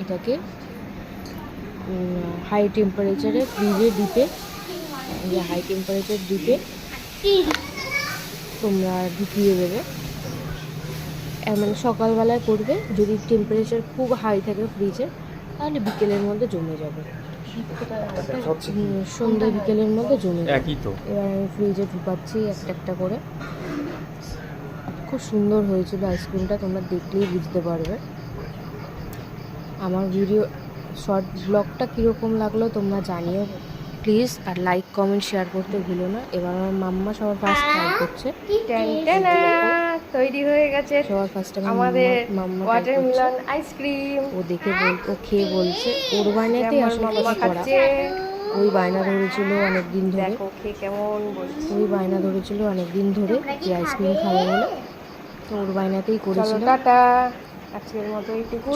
এটাকে হাই টেম্পারেচারে ফ্রিজে ডিপে, হাই টেম্পারেচার ডিপে তোমরা ঢুকিয়ে দেবে। মানে সকালবেলায় করবে, যদি টেম্পারেচার খুব হাই থাকে ফ্রিজে তাহলে বিকেলের মধ্যে জমে যাবে, সন্ধ্যে বিকেলের মধ্যে জমে যাবে। এবার আমি ফ্রিজে ঢুকাচ্ছি একটা একটা করে। খুব সুন্দর হয়েছিল আইসক্রিমটা, তোমরা দেখলেই বুঝতে পারবে। আমার ভিডিও শর্ট ব্লগটা কীরকম লাগলো তোমরা জানিও প্লিজ, আর লাইক কমেন্ট শেয়ার করতে ভুলো না। এবার আমার মাম্মা সবার ফার্স্ট ট্রাই করছে, তৈরি হয়ে গেছে সবার ফার্স্ট আমাদের মাম্মা ওয়াটারমেলন আইসক্রিম। ও দেখে ও খেয়ে বলছে ওর বায়নাতেই আসলে করা। ওই বায়না ধরেছিল অনেকদিন ধরে, দেখো খেয়ে কেমন বলছে। ওই বায়না ধরেছিল অনেকদিন ধরে যে আইসক্রিম খাবে বলে, তো ওর বায়নাতেই করেছিল। টাটা, আজকের মতো এইটুকু।